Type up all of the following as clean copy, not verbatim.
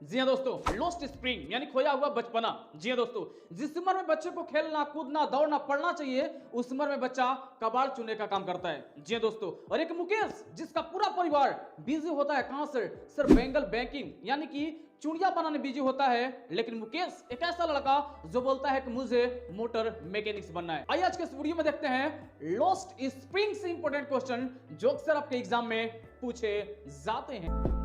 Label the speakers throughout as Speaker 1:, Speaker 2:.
Speaker 1: जी हाँ दोस्तों, lost spring यानी खोया हुआ बचपना। जी हाँ दोस्तों, जिस उम्र में बच्चे को खेलना कूदना दौड़ना पढ़ना चाहिए, उस उम्र में बच्चा कबाड़ चुनने का काम करता है। जी हाँ दोस्तों, और एक मुकेश जिसका पूरा परिवार बिजी होता है कहां सर बेंगल बैंकिंग यानी कि चूड़ियां बनाने बिजी होता है, लेकिन मुकेश एक ऐसा लड़का जो बोलता है कि मुझे मोटर मैकेनिक्स बनना है। आइए आज के इस वीडियो में देखते हैं लॉस्ट स्प्रिंग से इंपॉर्टेंट क्वेश्चन जो अक्सर आपके एग्जाम में पूछे जाते हैं।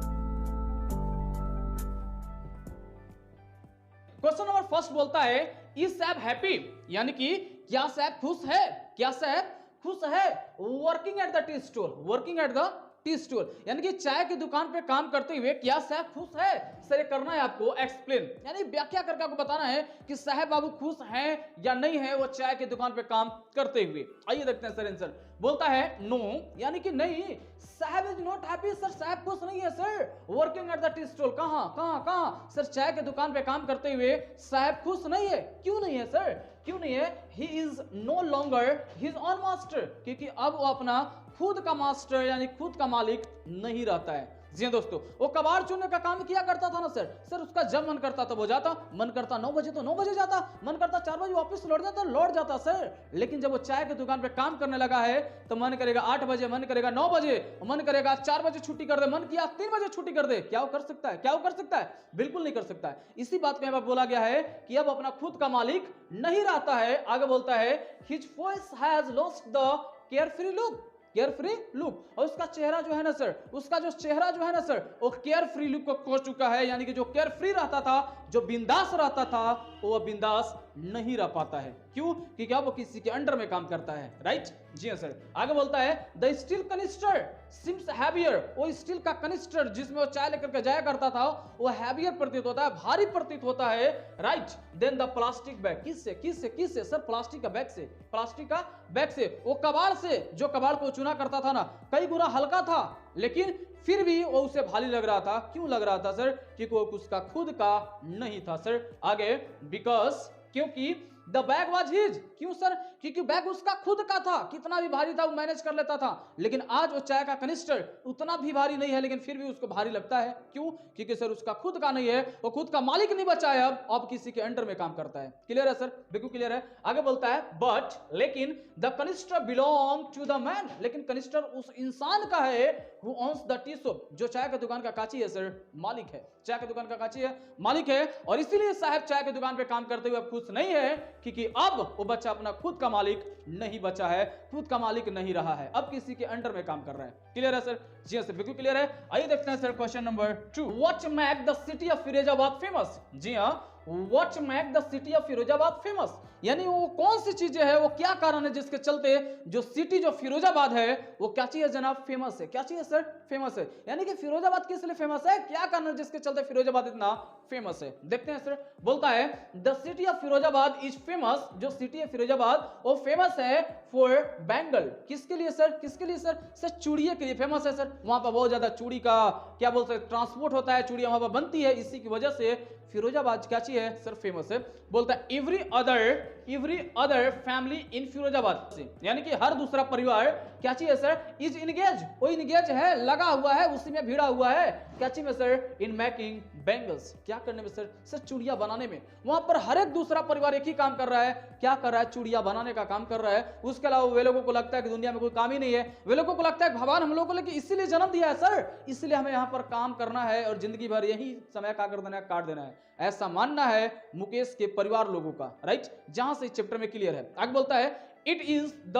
Speaker 1: क्वेश्चन नंबर फर्स्ट बोलता है इज सैब हैप्पी यानी कि क्या सैब खुश है, क्या सैब खुश है working at the tea stall, working at the tea stall यानी कि चाय की दुकान पे काम करते हुए क्या साहब खुश है। सर ये करना है आपको एक्सप्लेन यानी व्याख्या करके आपको बताना है कि साहब बाबू खुश हैं या नहीं है वो चाय की दुकान पे काम करते हुए। आइए देखते हैं सर आंसर। बोलता है नो यानी कि नहीं, साहब इज नॉट हैप्पी, सर साहब खुश नहीं है sir working at the tea stall. कहां सर चाय की दुकान पे काम करते हुए साहब खुश नहीं है। क्यों नहीं है सर, क्यों नहीं है? He is no longer his own master, क्योंकि अब वो अपना खुद का मास्टर यानी खुद का मालिक नहीं रहता है। जी दोस्तों, वो कबाड़ चुनने का काम किया करता था ना सर उसका जब मन करता था वो जाता, मन करता 9 बजे तो 9 बजे जाता, मन करता 4 बजे वापस लौट जाता सर। लेकिन जब वो चाय की दुकान पे काम करने लगा है तो मन करेगा 8 बजे, मन करेगा 9 बजे, मन करेगा 4 बजे छुट्टी कर दे, मन किया 3 बजे छुट्टी कर दे। क्या वो कर सकता है? क्या वो कर सकता है? बिल्कुल नहीं कर सकता है। इसी बात को यहाँ पर बोला गया है कि अब अपना खुद का मालिक नहीं रहता है। आगे बोलता है his face has lost the carefree look, carefree look, और उसका चेहरा जो है ना सर, उसका जो चेहरा जो है ना सर वो केयरफ्री लुक को खो चुका है। यानी कि जो केयरफ्री रहता था, जो बिंदास रहता था, वो बिंदास नहीं रह पाता है। क्यों? क्योंकि अब वो किसी के अंडर में काम करता है। राइट? जी हाँ सर। आगे बोलता है the steel canister seems heavier, वो स्टील का कनिस्टर जिसमें वो चाय लेकर के जाया करता था वो हैवियर प्रतीत होता है, भारी प्रतीत होता है। Right? Then the plastic bag, किससे सर? प्लास्टिक का बैग से, प्लास्टिक का बैग से, वो कबाड़ से, जो कबाड़ को चुना करता था ना, कई गुना हल्का था लेकिन फिर भी वो उसे भारी लग रहा था। क्यों लग रहा था सर? क्योंकि वो उसका खुद का नहीं था सर। आगे बिकॉज क्योंकि द बैग वॉज हिज, क्यों सर? क्योंकि बैग उसका खुद का था, कितना भी भारी था वो मैनेज कर लेता था। लेकिन आज वो चाय का कनिस्टर उतना भी भारी नहीं है लेकिन फिर भी उसको भारी लगता है। क्यों? क्योंकि सर उसका खुद का नहीं है, वो खुद का मालिक नहीं बचा है, अब किसी के अंडर में काम करता है। क्लियर है सर? बिल्कुल क्लियर है। आगे बोलता है बट लेकिन the canister belong to the man, लेकिन कनिस्टर उस इंसान का है who owns the tea shop, जो चाय की दुकान का काची है सर, मालिक है, चाय की दुकान का काची है, मालिक है। और इसीलिए साहब चाय की दुकान पे काम करते हुए खुश नहीं है क्योंकि अब वो बच्चा अपना खुद का मालिक नहीं बचा है, खुद का मालिक नहीं रहा है, अब किसी के अंडर में काम कर रहा है। क्लियर है सर? जी हाँ सर, बिल्कुल क्लियर है। आइए देखते हैं sir question number 2। What make the city of Firozabad famous? जी हाँ, what make the city of Firozabad famous यानी वो कौन सी चीजें है, वो क्या कारण है जिसके चलते जो सिटी जो फिरोजाबाद है वो क्या चीज है जनाब? फेमस है। क्या चीज है सर? फेमस है। यानी कि फिरोजाबाद किस लिए फेमस है, क्या कारण है जिसके चलते फिरोजाबाद इतना फेमस है? देखते हैं सर। बोलता है the city of Firozabad is famous, जो सिटी है फिरोजाबाद वो फेमस है फॉर बैंगल। किसके लिए सर? किसके लिए सर? सर चूड़ियों के लिए फेमस है सर। वहां पर बहुत ज्यादा चूड़ी का क्या बोलते हैं ट्रांसपोर्ट होता है, चूड़ियां वहां पर बनती है, इसी की वजह से फिरोजाबाद क्या चीज है सर? फेमस है। बोलता है every other family in Firozabad से, यानी कि हर दूसरा परिवार क्या चीज है सर? इज इंगेज, वो इंगेज है, लगा हुआ है, उसी में भिड़ा हुआ है। क्या चीज में सर? इन मेकिंग बैंगल्स, क्या करने में सर? सर चूड़ियां बनाने में। वहां पर हर एक दूसरा परिवार एक ही काम कर रहा है, क्या कर रहा है? चूड़ियां बनाने का काम कर रहा है। उसके अलावा वे लोगों को लगता है कि दुनिया में कोई काम ही नहीं है, वे लोगों को लगता है कि भगवान हम लोगों को लेकिन इसीलिए जन्म दिया है सर, इसलिए हमें यहाँ पर काम करना है और जिंदगी भर यही समय का कर देना है, काट देना है, ऐसा मानना है मुकेश के परिवार लोगों का। राइट? जहां से चैप्टर में क्लियर है। आगे बोलता है it is the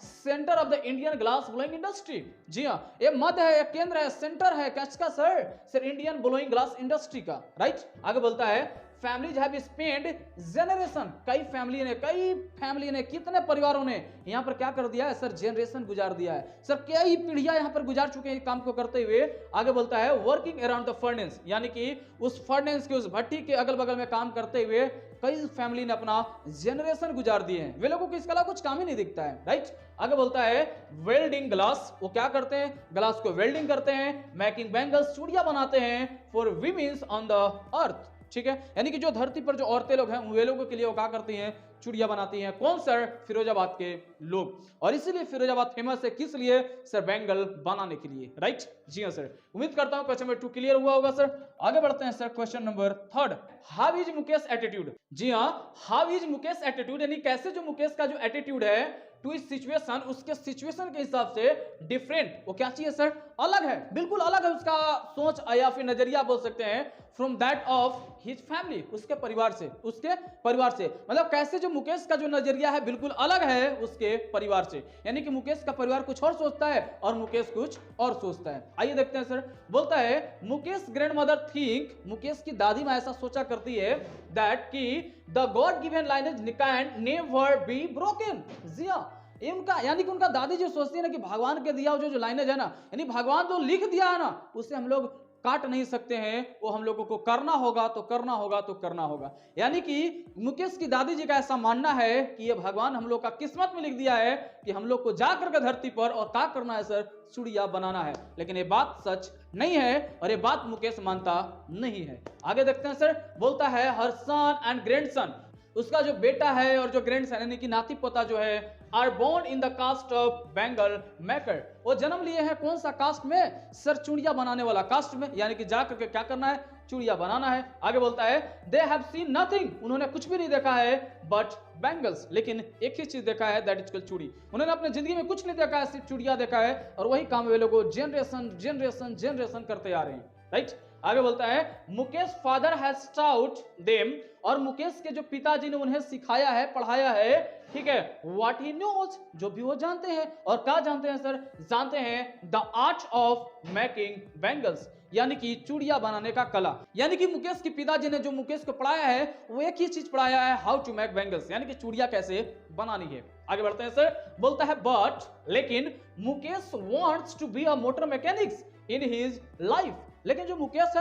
Speaker 1: centre of the Indian glass blowing industry. जी हाँ, ये मध्य है, केंद्र है, सेंटर है किसका sir? Indian blowing glass industry का। राइट? आगे बोलता है फैमिलीज हैव स्पेंड जनरेशन, कई फैमिली ने कितने परिवारों ने यहां पर क्या कर दिया है सर? जनरेशन गुजार दिया है सर, कई पीढ़ियां यहां पर गुजार चुके हैं काम को करते हुए। आगे बोलता है वर्किंग अराउंड द फर्नेस, यानी कि उस फर्नेस के उस भट्टी के अगल बगल में काम करते हुए कई फैमिली ने अपना जनरेशन गुजार दिए हैं, वे लोगों को इसके अलावा कुछ काम ही नहीं दिखता है। राइट? आगे बोलता है वेल्डिंग ग्लास, वो क्या करते हैं? ग्लास को वेल्डिंग करते हैं। मेकिंग बैंगल्स, चूड़ियां बनाते हैं for women's on the earth, ठीक है, यानी कि जो धरती पर जो औरतें लोग हैं वे लोगों के लिए वो क्या करती हैं, चूड़ियां बनाती हैं। कौन सर, फिरोजाबाद के लोग। और इसीलिए फिरोजाबाद फेमस है, किस लिए सर, बैंगल बनाने के लिए, राइट। जी हाँ सर, उम्मीद करता हूं क्वेश्चन नंबर 2 क्लियर हुआ होगा सर। आगे बढ़ते हैं sir, question number 3, how is Mukesh attitude. जी हाँ, हाउ इज मुकेश एटीट्यूड, यानी कैसे जो मुकेश का जो एटीट्यूड है टू इस सिचुएशन, उसके सिचुएशन के हिसाब से डिफरेंट, वो क्या चाहिए सर, अलग है, बिल्कुल अलग है उसका सोच या फिर नजरिया बोल सकते हैं, from that of his family, उसके परिवार से, उसके परिवार से। मतलब कैसे जो मुकेश का जो नजरिया है बिल्कुल अलग है उसके परिवार से, यानी कि मुकेश का परिवार कुछ और सोचता है और मुकेश कुछ और सोचता है। आइए देखते हैं सर, बोलता है Mukesh grandmother think, Mukesh की दादी मां ऐसा सोचा करती है दैट कि the God given lineage can never be broken. जी हाँ, इनका यानी कि उनका दादी जो सोचती है ना कि भगवान के दिया जो लाइनेज है ना, यानी भगवान जो लिख दिया है ना उसे हम लोग काट नहीं सकते हैं, वो हम लोगों को करना होगा तो करना होगा तो करना होगा। यानी कि मुकेश की दादी जी का ऐसा मानना है कि ये भगवान हम लोग का किस्मत में लिख दिया है कि हम लोग को जाकर के धरती पर और क्या करना है सर, चूड़ियां बनाना है। लेकिन ये बात सच नहीं है और ये बात मुकेश मानता नहीं है। आगे देखते हैं सर, बोलता है हर सन एंड ग्रैंडसन, उसका जो बेटा है और जो ग्रैंडसन यानी कि नाती पोता जो है, are born in the caste of bangle maker, वो जन्म लिए हैं कौन सा कास्ट में सर, चूड़ियां बनाने वाला कास्ट में, यानी कि जाकर के क्या करना है, चूड़ियां बनाना है। आगे बोलता है दे हैव सीन नथिंग, उन्होंने कुछ भी नहीं देखा है बट बैंगल्स, लेकिन एक ही चीज देखा है दैट इज कॉल्ड चूड़ी। उन्होंने अपने जिंदगी में कुछ नहीं देखा है, सिर्फ चूड़ियां देखा है और वही काम वे लोग जनरेशन जनरेशन जनरेशन करते आ रहे हैं, राइट। आगे बोलता है Mukesh father has taut them, और मुकेश के जो पिताजी ने उन्हें सिखाया है, पढ़ाया है, ठीक है, व्हाट ही नोज, जो भी वो जानते हैं। और क्या जानते हैं सर, जानते हैं the art of making bangles, यानी कि चूड़ियां बनाने का कला। यानी कि मुकेश के पिताजी ने जो मुकेश को पढ़ाया है वो एक ही चीज पढ़ाया है, हाउ टू मेक बैंगल्स, यानी कि चूड़ियां कैसे बनानी है। आगे बढ़ते हैं सर, बोलता है बट, लेकिन Mukesh wants to be a motor mechanics in his life, लेकिन जो मुकेश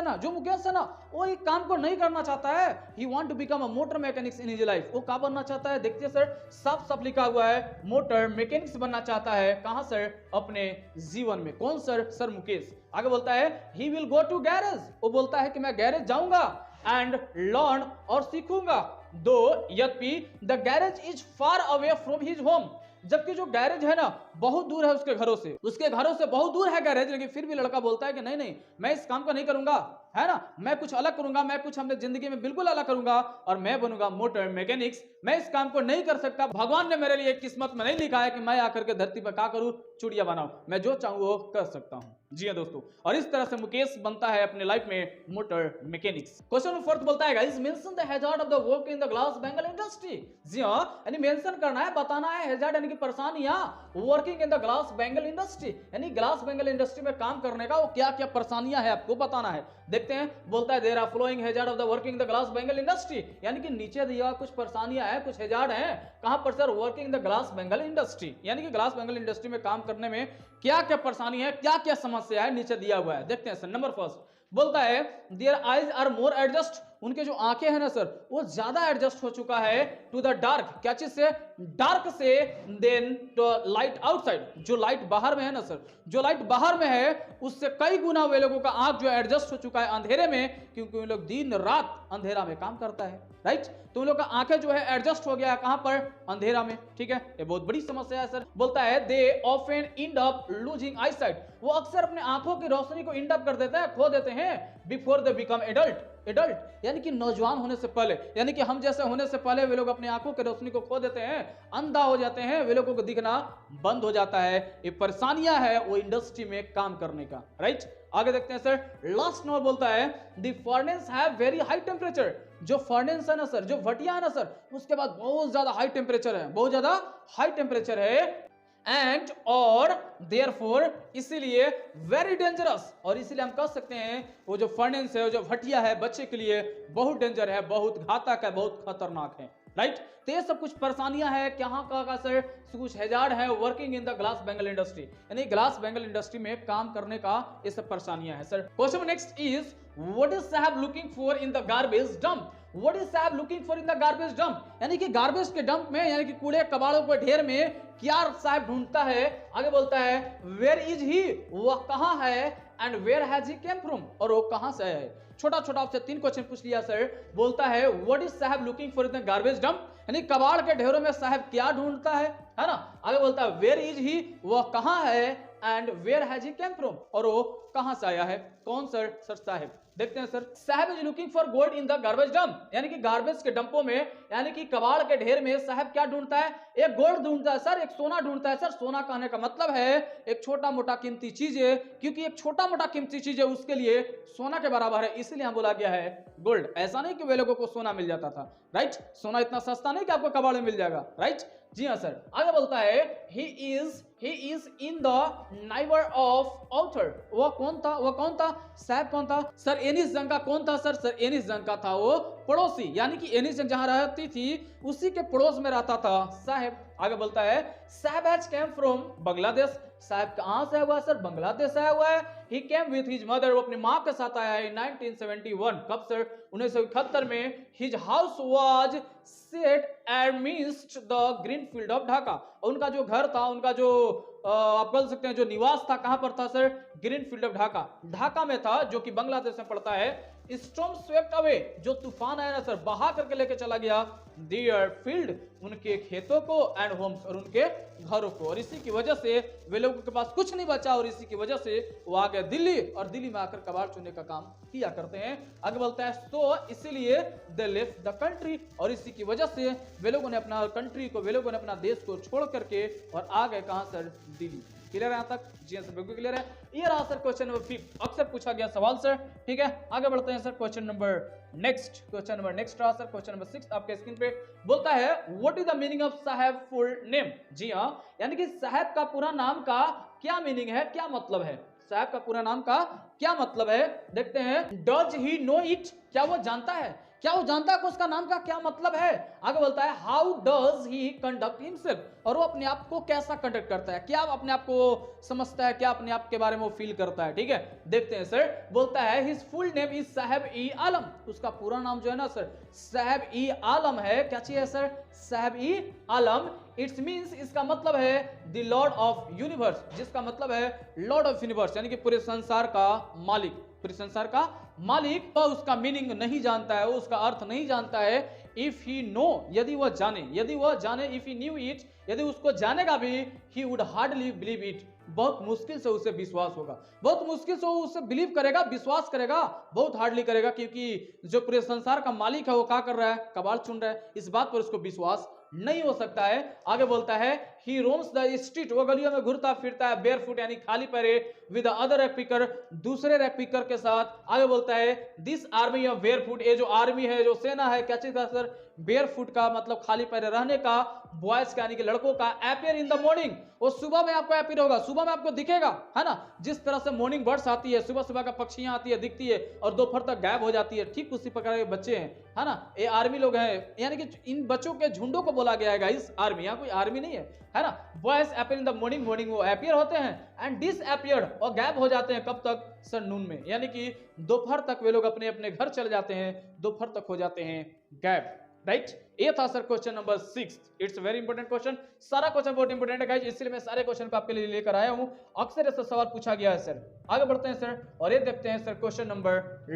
Speaker 1: है ना वो एक काम को नहीं करना चाहता है, he want to become a motor mechanics in his life. वो क्या बनना चाहता है, देखिए सर, साफ साफ लिखा हुआ है, मोटर मैकेनिक्स बनना चाहता है। कहां सर, अपने जीवन में। कौन सर, सर मुकेश। आगे बोलता है he will go to garage, वो बोलता है कि मैं गैरेज जाऊंगा एंड लर्न, और सीखूंगा, दो यद्यपि the garage is far away from his home, जबकि जो गैरेज है ना बहुत दूर है उसके घरों से, बहुत दूर है गैरेज, लेकिन फिर भी लड़का बोलता है कि नहीं नहीं, मैं इस काम को नहीं करूंगा, है ना, मैं कुछ अलग करूंगा, मैं कुछ अपने जिंदगी में बिल्कुल अलग करूंगा और मैं बनूंगा मोटर मैकेनिक्स। मैं इस काम को नहीं कर सकता, भगवान ने मेरे लिए किस्मत में नहीं लिखा है कि मैं आकर के धरती पर क्या करूं, चूड़ियां बनाऊं, मैं जो चाहूं वो कर सकता हूं। जी हाँ दोस्तों, और इस तरह से मुकेश बनता है अपने लाइफ में मोटर मैकेनिक्स। क्वेश्चन नंबर 4 बोलता है guys mention the hazard of the work in the glass bangle industry. जी हाँ, यानी मेंशन करना है, बताना है, हैजार्ड यानी कि परेशानियां, working in the glass bangle industry, यानी ग्लास बैंगल इंडस्ट्री में काम करने का वो क्या क्या परेशानियां है आपको बताना है। देखते हैं, बोलता है there are flowing hazard of the working the glass bangle industry, यानी कि नीचे दिया कुछ परेशानियां हैं, कुछ हैजार्ड हैं। कहां पर sir, working the glass bangle industry, यानी कि ग्लास बैंगल इंडस्ट्री में काम करने में क्या क्या परेशानी है, क्या क्या समस्या है, नीचे दिया हुआ है। देखते हैं सर, नंबर फर्स्ट बोलता है their eyes are more adjust, उनके जो आंखें हैं ना सर वो ज्यादा एडजस्ट हो चुका है टू द डार्क, क्या चीज से, डार्क से, देन टू लाइट आउटसाइड, जो लाइट बाहर में है ना सर, जो लाइट बाहर में है उससे कई गुना वे लोगों का आंख जो एडजस्ट हो चुका है अंधेरे में, क्योंकि वे लोग दिन रात अंधेरा में काम करता है, राइट। तो उन लोग का आंखें जो है एडजस्ट हो गया है कहां पर, अंधेरा में, ठीक है, ये बहुत बड़ी समस्या है सर। बोलता है they often and up losing eyesight, वो अक्सर अपने आंखों की रोशनी को एंड अप कर देते हैं, खो देते हैं, बिफोर दे बिकम एडल्ट यानी कि नौजवान होने से पहले, यानी कि हम जैसे होने से पहले वे लोग अपनी आंखों की रोशनी को खो देते हैं, अंधा हो जाते हैं, वे लोगों को दिखना बंद हो जाता है। ये परेशानियां है वो इंडस्ट्री में काम करने का, राइट। आगे देखते हैं सर, लास्ट नंबर बोलता है the furnace have very high temperature, जो फर्नेस है ना सर, जो भटिया है ना सर, उसके बाद बहुत ज्यादा हाई टेम्परेचर है, बहुत ज्यादा हाई टेम्परेचर है, एंड और देयरफॉर इसीलिए वेरी डेंजरस, और इसीलिए हम कह सकते हैं वो जो फर्नेस है, वो जो भटिया है, बच्चे के लिए बहुत डेंजर है, बहुत घातक है, बहुत खतरनाक है, राइट। तो ये सब कुछ परेशानियां है, क्या का सर, कुछ हैजार्ड है working in the glass bangle industry, यानी ग्लास बैंगल इंडस्ट्री में काम करने का ये सब परेशानियां है sir. Question next is what is sahib looking for in the garbage dump, what is sahib looking for in the garbage dump, यानी कि गार्बेज के डंप में, यानी कि कूड़े कबाड़ों के ढेर में क्या साहब ढूंढता है। आगे बोलता है वेयर इज ही, वह कहां है, and where has he came from, और वो कहां से आया है। छोटा छोटा आपसे 3 क्वेश्चन पूछ लिया सर। बोलता है what is sahib looking for in the garbage dump, यानी कबाड़ के ढेरों में साहब क्या ढूंढता है ना। आगे बोलता है वेयर इज ही, वह कहां है, and where has he came from, और वो कहां से आया है। कौन सर? सर साहब। देखते हैं सर, साहब is looking for gold in the garbage dump, यानी कि गार्बेज के डंपों में, यानी कि कबाड़ के ढेर में साहब क्या ढूंढता है? एक गोल्ड ढूंढता है सर, एक सोना ढूंढता है सर। सोना कहने का मतलब है एक छोटा मोटा कीमती चीज है, क्योंकि एक छोटा मोटा कीमती चीज है उसके लिए सोना के बराबर है, इसलिए हम बोला गया है गोल्ड। ऐसा नहीं कि वे लोगों को सोना मिल जाता था, राइट। सोना इतना सस्ता नहीं कि आपको कबाड़ में मिल जाएगा, राइट। जी हाँ सर। आगे बोलता है he is in the neighbour of author, वह कौन था? वह कौन था साहब? कौन था सर? एनिस जंग का कौन था सर? सर एनिस जंग का था वो पड़ोसी, यानी कि एनिस जंग जहां रहती थी उसी के पड़ोस में रहता था साहब। आगे बोलता है साहब हैज केम फ्रॉम बांग्लादेश, साहब कहां से हुआ सर? बांग्लादेश से आया हुआ है। ही केम विथ हिज मदर, वो अपनी मां के साथ आया है 1971। कब सर? 1971 में। His house was set amidst the green field of Dhaka, उनका जो घर था, उनका जो आप बोल सकते हैं जो निवास था, कहां पर था sir? Green field of Dhaka, Dhaka में था, जो कि बांग्लादेश में पड़ता है। स्टॉर्म स्वेप्ट अवे, जो तूफान आया ना सर, बहा करके लेके चला गया देयर फील्ड, उनके खेतों को, एंड होम्स, और उनके घरों को, और इसी की वजह से वे लोगों के पास कुछ नहीं बचा, और इसी की वजह से वो आ गए दिल्ली, और दिल्ली में आकर कबाड़ चुनने का काम किया करते हैं। आगे बोलता है सो इसीलिए दे लेफ्ट द कंट्री, और इसी की वजह से वे लोगों ने अपना कंट्री को, वे लोगों ने अपना देश को छोड़ करके और आ गए कहां सर? दिल्ली। क्लियर है यहां तक? जी सर, बिल्कुल क्लियर है। ये रहा सर क्वेश्चन नंबर 5, अक्सर पूछा गया सवाल सर, ठीक है। आगे बढ़ते हैं सर क्वेश्चन नंबर नेक्स्ट रहा सर क्वेश्चन नंबर 6 आपके स्क्रीन पे। बोलता है what is the meaning of साहब फुल नेम। जी हाँ, यानी कि साहब का पूरा नाम का क्या मीनिंग है, क्या मतलब है? साहब का पूरा नाम का क्या मतलब है, देखते हैं। डज ही नो इट, क्या वो जानता है? क्या वो जानता है कि उसका नाम का क्या मतलब है? आगे बोलता है how does he conduct himself, और वो अपने आप को कैसा कंडक्ट करता है, क्या अपने आप को समझता है, क्या अपने आप के बारे में वो फील करता है, ठीक है। देखते हैं सर। बोलता है हिज फुल नेम इज साहब ई आलम, उसका पूरा नाम जो है ना सर साहब ई आलम है। क्या चाहिए सर? साहब ई आलम। इट्स मीन्स, इसका मतलब है द लॉर्ड ऑफ यूनिवर्स, जिसका मतलब है लॉर्ड ऑफ यूनिवर्स, यानी कि पूरे संसार का मालिक, पूरे संसार का मालिक। तो उसका मीनिंग नहीं जानता है, उसका अर्थ नहीं जानता है। इफ ही नो, यदि वह जाने, इफ ही न्यू इट, यदि उसको जानेगा भी, he would hardly believe it, बहुत मुश्किल से उसे विश्वास होगा, बहुत मुश्किल से उसे बिलीव करेगा, विश्वास करेगा, बहुत हार्डली करेगा, क्योंकि जो पूरे संसार का मालिक है वो क्या कर रहा है? कबाड़ चुन रहा है, इस बात पर उसको विश्वास नहीं हो सकता है। आगे बोलता है ही रोम्स द स्ट्रीट, वो गलियों में घूरता फिरता है, बेयर फुट, यानी खाली पैरे, विद अदर रैप पिकर, दूसरे रैप पिकर के साथ। आगे बोलता है this army of bear foot, ये जो आर्मी है, जो सेना है, क्या चीज का सर? बेयर फुट का मतलब खाली पैरे रहने का, बॉयज का यानी कि लड़कों का। अपियर इन द मॉर्निंग, वो सुबह में आपको अपियर होगा, सुबह में आपको दिखेगा, है ना। जिस तरह से मॉर्निंग बर्ड्स आती है, सुबह सुबह का पक्षियां आती है, दिखती है, और दोपहर तक गायब हो जाती है, ठीक उसी प्रकार के बच्चे हैं, है ना। ये आर्मी लोग हैं, यानी कि इन बच्चों के झुंडों को बोला गया है गाइस आर्मी, यहाँ कोई आर्मी नहीं है ना। Boys appear in the morning, वो अपियर होते हैं, एंड डिसअपियर्ड, और गायब हो जाते हैं, कब तक सर? नून में, यानी कि दोपहर तक वे लोग अपने अपने घर चले जाते हैं, दोपहर तक हो जाते हैं गायब, राइट। ये था sir question number 6। It's very important question, सारा क्वेश्चन बहुत इंपॉर्टेंट है गाइस, इसलिए मैं सारे क्वेश्चन को आपके लिए लेकर आया हूं। अक्सर ऐसा सवाल पूछा गया है सर। आगे बढ़ते हैं सर, और ये देखते हैं सर क्वेश्चन नंबर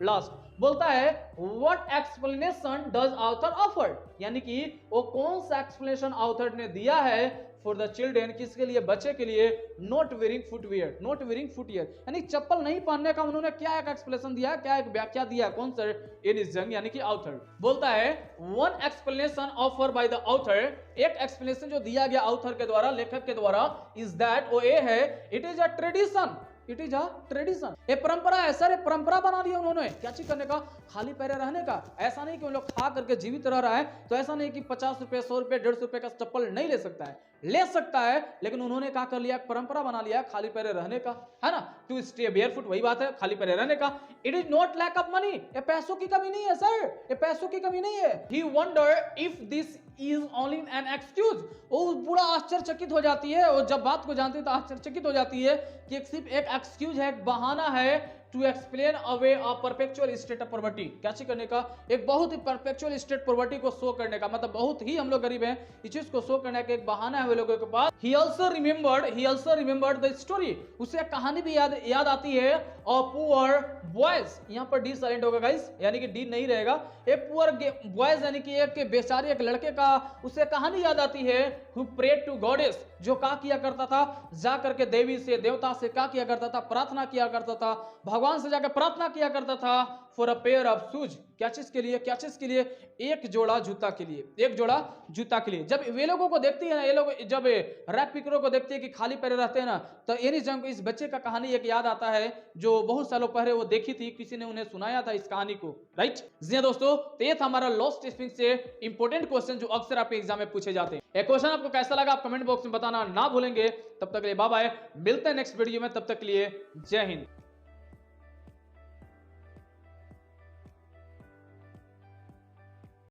Speaker 1: लास्ट। बोलता है what explanation does author offer, यानी कि वो कौन सा एक्सप्लेनेशन ऑथर ने दिया है फॉर द चिल्ड्रेन, किसके लिए? बच्चे के लिए। नॉट वेयरिंग फुटवियर, यानी चप्पल नहीं पहनने का उन्होंने क्या एक एक्सप्लेनेशन दिया, क्या एक व्याख्या दिया, कौन सर? एनिस जंग, यानी कि ऑथर। बोलता है one explanation offer by the author, एक एक्सप्लेनेशन जो दिया गया ऑथर के द्वारा, लेखक के द्वारा, इज दैट, वो ये है, इट इज अ ट्रेडिशन, ये परंपरा है सर, ये परंपरा बना दी उन्होंने, क्या चीज करने का? खाली पैरे रहने का। ऐसा नहीं कि उन लोग खा करके जीवित रह रहा है, तो ऐसा नहीं कि 50 रुपए, 100 रुपए, 150 रुपए का चप्पल नहीं ले सकता है, ले सकता है, लेकिन उन्होंने क्या कर लिया? परंपरा बना लिया खाली पैरे रहने का, है ना। टू स्टे बेयरफुट, वही बात है, खाली पैरे रहने का। It is not lack of money, ये पैसों की कमी नहीं है सर, ये पैसों की कमी नहीं है। He wonder if this is only an excuse, वो पूरा आश्चर्यचकित हो जाती है, वो जब बात को जानती है तो आश्चर्यचकित हो जाती है कि सिर्फ एक एक्सक्यूज है, एक बहाना है, to explain away a perpetual state of poverty, क्या चीज करने का, एक बहुत ही परपेचुअल स्टेट पॉवर्टी को शो करने का, मतलब बहुत ही हम लोग गरीब हैं, इस चीज को शो करने का एक बहाना है वे लोगों के पास। He also remembered the story, उसे कहानी भी याद आती है। अ पुअर बॉयज, यहाँ पर डी साइलेंट होगा गाइस, यानी कि डी नहीं रहेगा। ए पुअर बॉयज यानी कि एक बेचारे एक लड़के का उसे कहानी याद आती है। हु प्रेड टू गॉडेस, जो क्या किया करता था, जा करके देवी से देवता से क्या किया करता था, प्रार्थना किया करता था, भगवान से जाकर प्रार्थना किया करता था। For a pair of shoes, क्या चीज के लिए, क्या चीज के लिए, एक जोड़ा जूता के लिए, एक जोड़ा जूता के लिए। जब वे लोगों को देखती है ना, ये लोग जब रैप पिकरों को देखती है कि खाली पैर रहते हैं ना, तो एनी जंग इस बच्चे का कहानी एक याद आता है जो बहुत सालों पहले वो देखी थी, किसी ने उन्हें सुनाया था इस कहानी को, राइट। जी हाँ दोस्तों, तो ये था हमारा लॉस्ट स्प्रिंग से इंपॉर्टेंट क्वेश्चन जो अक्सर आपके एग्जाम में पूछे जाते हैं। ये क्वेश्चन आपको कैसा लगा आप कमेंट बॉक्स में बताना ना भूलेंगे। तब तक के लिए बाय बाय, मिलते हैं नेक्स्ट वीडियो में, तब तक के लिए जय हिंद।